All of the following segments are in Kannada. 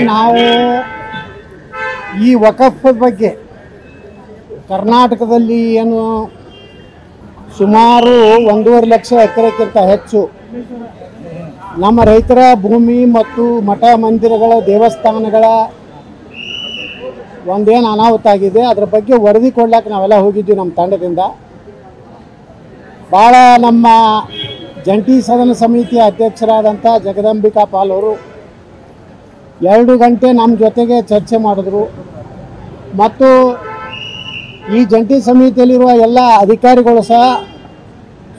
ನಾವು ಈ ವಕಫ್ ಬಗ್ಗೆ ಕರ್ನಾಟಕದಲ್ಲಿ ಏನು ಸುಮಾರು 1.5 ಲಕ್ಷ ಎಕರೆಕ್ಕಿಂತ ಹೆಚ್ಚು ನಮ್ಮ ರೈತರ ಭೂಮಿ ಮತ್ತು ಮಠ ಮಂದಿರಗಳ ದೇವಸ್ಥಾನಗಳ ಒಂದೇನು ಅನಾಹುತ ಆಗಿದೆ ಅದರ ಬಗ್ಗೆ ವರದಿ ಕೊಡ್ಲಿಕ್ಕೆ ನಾವೆಲ್ಲ ಹೋಗಿದ್ವಿ ನಮ್ಮ ತಂಡದಿಂದ. ಭಾಳ ನಮ್ಮ ಜಂಟಿ ಸದನ ಸಮಿತಿಯ ಅಧ್ಯಕ್ಷರಾದಂಥ ಜಗದಂಬಿಕಾ ಪಾಲ್ ಅವರು 2 ಗಂಟೆ ನಮ್ಮ ಜೊತೆಗೆ ಚರ್ಚೆ ಮಾಡಿದ್ರು ಮತ್ತು ಈ ಜಂಟಿ ಸಮಿತಿಯಲ್ಲಿರುವ ಎಲ್ಲ ಅಧಿಕಾರಿಗಳು ಸಹ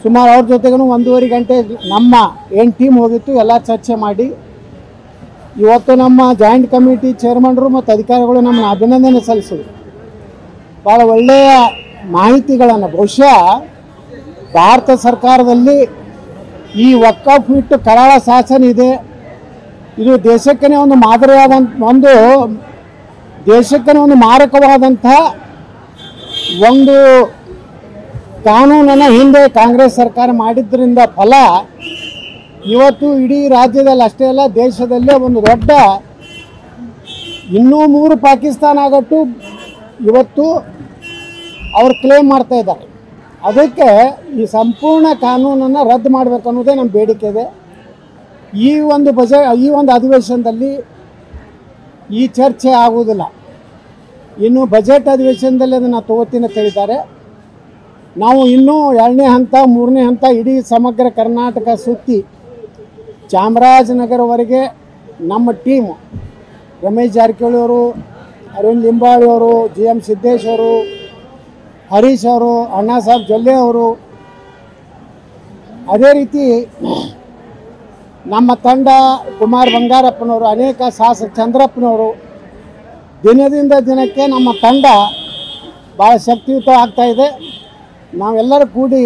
ಸುಮಾರು ಅವ್ರ ಜೊತೆಗೂ 1.5 ಗಂಟೆ ನಮ್ಮ ಏನು ಟೀಮ್ ಹೋಗಿತ್ತು ಎಲ್ಲ ಚರ್ಚೆ ಮಾಡಿ ಇವತ್ತು ನಮ್ಮ ಜಾಯಿಂಟ್ ಕಮಿಟಿ ಚೇರ್ಮನ್ರು ಮತ್ತು ಅಧಿಕಾರಿಗಳು ನಮ್ಮನ್ನು ಅಭಿನಂದನೆ ಸಲ್ಲಿಸಿದ್ರು. ಭಾಳ ಒಳ್ಳೆಯ ಮಾಹಿತಿಗಳನ್ನು ಬಹುಶಃ ಭಾರತ ಸರ್ಕಾರದಲ್ಲಿ ಈ ವಕ್ಫ್ ಬಿಟ್ಟು ಕರಾಳ ಶಾಸನ ಇದೆ, ಇದು ದೇಶಕ್ಕೇ ಒಂದು ಮಾದರಿಯಾದಂಥ ದೇಶಕ್ಕೇ ಒಂದು ಮಾರಕವಾದಂಥ ಒಂದು ಕಾನೂನನ್ನು ಹಿಂದೆ ಕಾಂಗ್ರೆಸ್ ಸರ್ಕಾರ ಮಾಡಿದ್ದರಿಂದ ಫಲ ಇವತ್ತು ಇಡೀ ರಾಜ್ಯದಲ್ಲಿ ಅಷ್ಟೇ ಅಲ್ಲ ದೇಶದಲ್ಲೇ ಒಂದು ದೊಡ್ಡ ಇನ್ನೂ 3 ಪಾಕಿಸ್ತಾನ ಆಗಟ್ಟು ಇವತ್ತು ಅವ್ರು ಕ್ಲೇಮ್ ಮಾಡ್ತಾ ಇದ್ದಾರೆ. ಅದಕ್ಕೆ ಈ ಸಂಪೂರ್ಣ ಕಾನೂನನ್ನು ರದ್ದು ಮಾಡಬೇಕು ಅನ್ನೋದೇ ನಮ್ಮ ಬೇಡಿಕೆ ಇದೆ. ಈ ಒಂದು ಅಧಿವೇಶನದಲ್ಲಿ ಈ ಚರ್ಚೆ ಆಗುವುದಿಲ್ಲ, ಇನ್ನು ಬಜೆಟ್ ಅಧಿವೇಶನದಲ್ಲಿ ಅದನ್ನು ತಗೋತೀನಿ ಅಂತ ಹೇಳಿದ್ದಾರೆ. ನಾವು ಇನ್ನೂ 2ನೇ ಹಂತ 3ನೇ ಹಂತ ಇಡೀ ಸಮಗ್ರ ಕರ್ನಾಟಕ ಸುತ್ತಿ ಚಾಮರಾಜನಗರವರೆಗೆ ನಮ್ಮ ಟೀಮು ರಮೇಶ್ ಜಾರಕಿಹೊಳಿ ಅವರು, ಅರವಿಂದ್ ಲಿಂಬಾವಳಿ ಅವರು, GM ಸಿದ್ದೇಶ್ ಅವರು, ಹರೀಶ್ ಅವರು, ಅಣ್ಣಾ ಸಾಹೇಬ್ ಜೊಲ್ಲೆ ಅವರು, ಅದೇ ರೀತಿ ನಮ್ಮ ತಂಡ ಕುಮಾರ್ ಬಂಗಾರಪ್ಪನವರು, ಅನೇಕ ಶಾಸಕ ಚಂದ್ರಪ್ಪನವರು, ದಿನದಿಂದ ದಿನಕ್ಕೆ ನಮ್ಮ ತಂಡ ಭಾಳ ಶಕ್ತಿಯುತ ಆಗ್ತಾಯಿದೆ. ನಾವೆಲ್ಲರೂ ಕೂಡಿ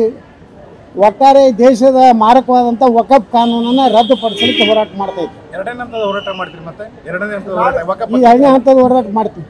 ಒಟ್ಟಾರೆ ದೇಶದ ಮಾರಕವಾದಂಥ ವಕಫ್ ಕಾನೂನನ್ನು ರದ್ದುಪಡಿಸಲಿಕ್ಕೆ ಹೋರಾಟ ಮಾಡ್ತಾ ಇದ್ದೀವಿ. ಈ 2ನೇ ಹಂತದ ಹೋರಾಟ ಮಾಡ್ತೀವಿ.